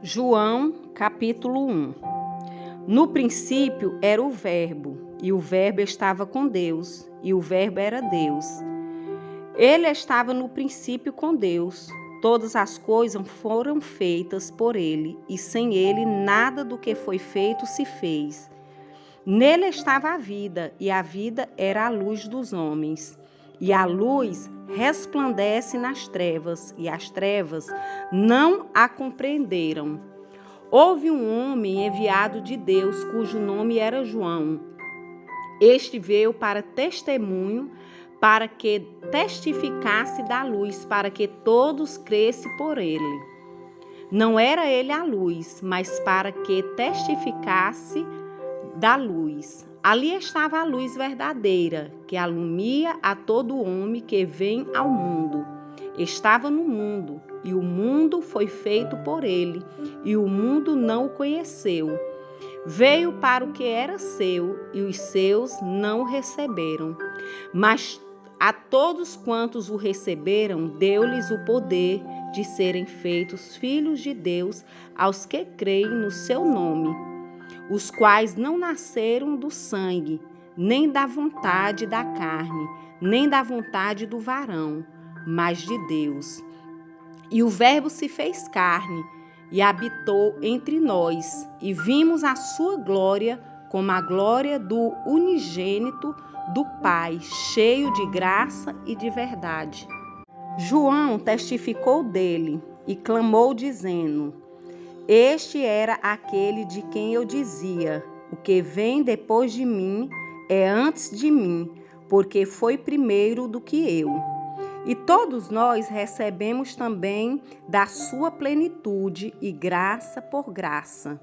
João, capítulo 1. No princípio era o Verbo, e o Verbo estava com Deus, e o Verbo era Deus. Ele estava no princípio com Deus. Todas as coisas foram feitas por ele, e sem ele nada do que foi feito se fez. Nele estava a vida, e a vida era a luz dos homens. E a luz resplandece nas trevas, e as trevas não a compreenderam. Houve um homem enviado de Deus, cujo nome era João. Este veio para testemunho, para que testificasse da luz, para que todos cressem por ele. Não era ele a luz, mas para que testificasse da luz. Ali estava a luz verdadeira, que alumia a todo homem que vem ao mundo. Estava no mundo, e o mundo foi feito por ele, e o mundo não o conheceu. Veio para o que era seu, e os seus não o receberam. Mas a todos quantos o receberam, deu-lhes o poder de serem feitos filhos de Deus, aos que creem no seu nome, os quais não nasceram do sangue, nem da vontade da carne, nem da vontade do varão, mas de Deus. E o Verbo se fez carne e habitou entre nós, e vimos a sua glória como a glória do unigênito do Pai, cheio de graça e de verdade. João testificou dele e clamou, dizendo: Este era aquele de quem eu dizia: o que vem depois de mim é antes de mim, porque foi primeiro do que eu. E todos nós recebemos também da sua plenitude e graça por graça.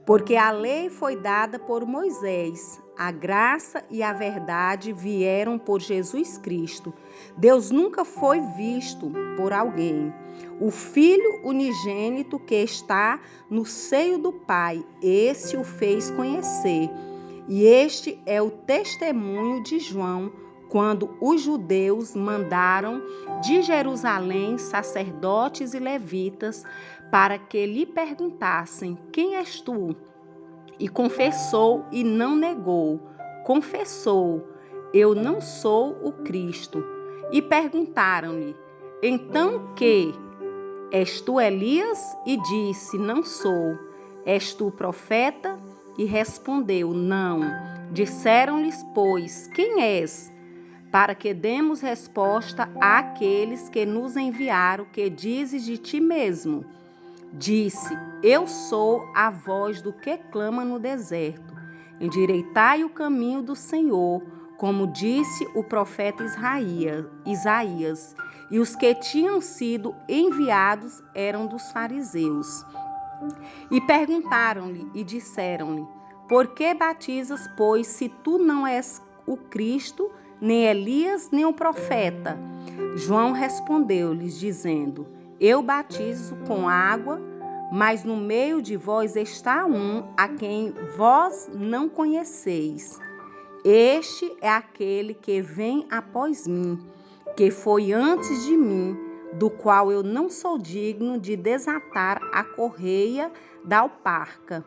Porque a lei foi dada por Moisés, a graça e a verdade vieram por Jesus Cristo. Deus nunca foi visto por alguém. O Filho unigênito que está no seio do Pai, esse o fez conhecer. E este é o testemunho de João, quando os judeus mandaram de Jerusalém sacerdotes e levitas para que lhe perguntassem: Quem és tu? E confessou e não negou. Confessou: Eu não sou o Cristo. E perguntaram-lhe: Então que? És tu Elias? E disse: Não sou. És tu profeta? E respondeu: Não. Disseram-lhes, pois: Quem és? Para que demos resposta àqueles que nos enviaram, que dizes de ti mesmo? Disse: Eu sou a voz do que clama no deserto. Endireitai o caminho do Senhor, como disse o profeta Isaías. E os que tinham sido enviados eram dos fariseus. E perguntaram-lhe e disseram-lhe: Por que batizas, pois, se tu não és o Cristo, nem Elias, nem o profeta? João respondeu-lhes, dizendo: Eu batizo com água, mas no meio de vós está um a quem vós não conheceis. Este é aquele que vem após mim, que foi antes de mim, do qual eu não sou digno de desatar a correia da alparca.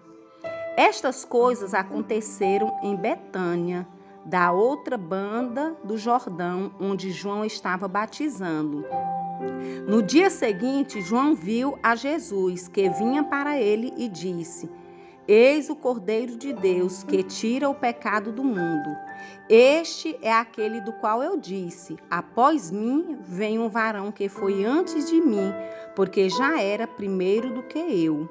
Estas coisas aconteceram em Betânia, da outra banda do Jordão, onde João estava batizando. No dia seguinte, João viu a Jesus, que vinha para ele, e disse: Eis o Cordeiro de Deus, que tira o pecado do mundo. Este é aquele do qual eu disse: Após mim vem um varão que foi antes de mim, porque já era primeiro do que eu.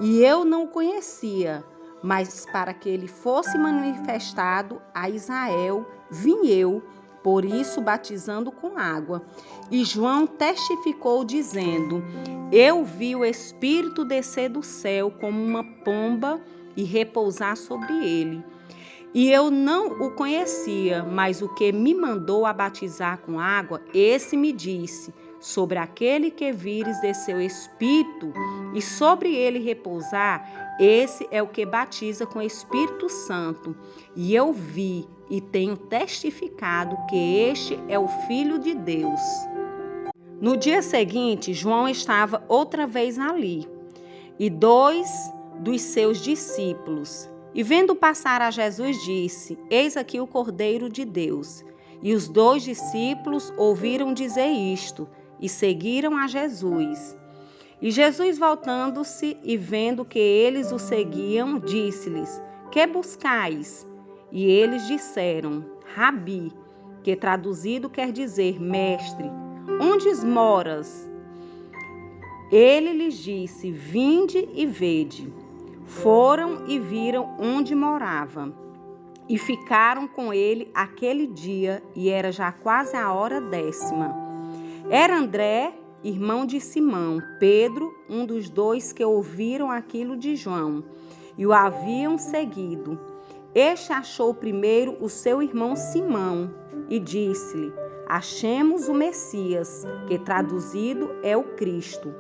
E eu não o conhecia, mas para que ele fosse manifestado a Israel, vim eu, por isso batizando com água. E João testificou, dizendo: Eu vi o Espírito descer do céu como uma pomba e repousar sobre ele. E eu não o conhecia, mas o que me mandou a batizar com água, esse me disse: Sobre aquele que vires descer o Espírito e sobre ele repousar, esse é o que batiza com o Espírito Santo. E eu vi e tenho testificado que este é o Filho de Deus. No dia seguinte, João estava outra vez ali. e 2 dos seus discípulos. E vendo passar a Jesus, disse: Eis aqui o Cordeiro de Deus. E os 2 discípulos ouviram dizer isto, e seguiram a Jesus. E Jesus, voltando-se e vendo que eles o seguiam, disse-lhes: Que buscais? E eles disseram: Rabi, que traduzido quer dizer mestre, onde moras? Ele lhes disse: Vinde e vede. Foram e viram onde morava, e ficaram com ele aquele dia, e era já quase a hora 10ª. Era André, irmão de Simão, Pedro, um dos 2 que ouviram aquilo de João, e o haviam seguido. Este achou primeiro o seu irmão Simão, e disse-lhe: Achemos o Messias, que traduzido é o Cristo.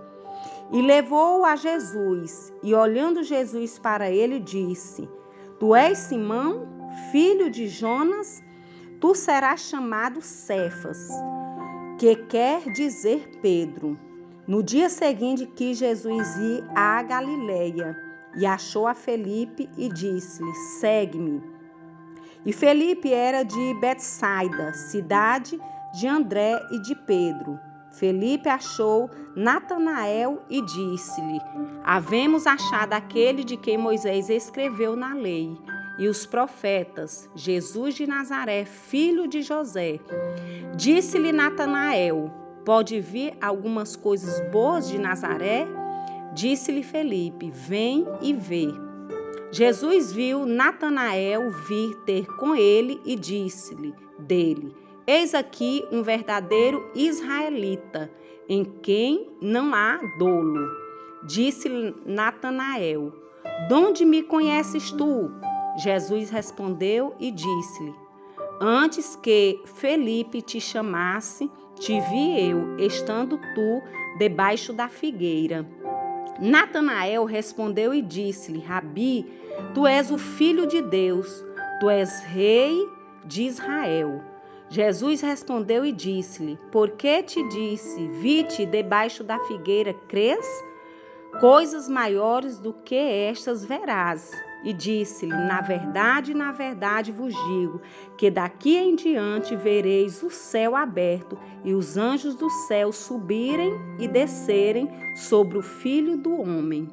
E levou-o a Jesus, e olhando Jesus para ele, disse: Tu és Simão, filho de Jonas? Tu serás chamado Cefas, que quer dizer Pedro. No dia seguinte quis Jesus ir à Galileia, e achou a Felipe e disse-lhe: Segue-me. E Felipe era de Betsaida, cidade de André e de Pedro. Felipe achou Natanael e disse-lhe: Havemos achado aquele de quem Moisés escreveu na lei e os profetas, Jesus de Nazaré, filho de José. Disse-lhe Natanael: Pode vir algumas coisas boas de Nazaré? Disse-lhe Felipe: Vem e vê. Jesus viu Natanael vir ter com ele e disse-lhe dele: Eis aqui um verdadeiro israelita, em quem não há dolo. Disse-lhe Natanael: Donde me conheces tu? Jesus respondeu e disse-lhe: Antes que Felipe te chamasse, te vi eu, estando tu debaixo da figueira. Natanael respondeu e disse-lhe: Rabi, tu és o Filho de Deus, tu és rei de Israel. Jesus respondeu e disse-lhe: Por que te disse, vi-te debaixo da figueira, crês? Coisas maiores do que estas verás. E disse-lhe: na verdade vos digo, que daqui em diante vereis o céu aberto e os anjos do céu subirem e descerem sobre o Filho do Homem.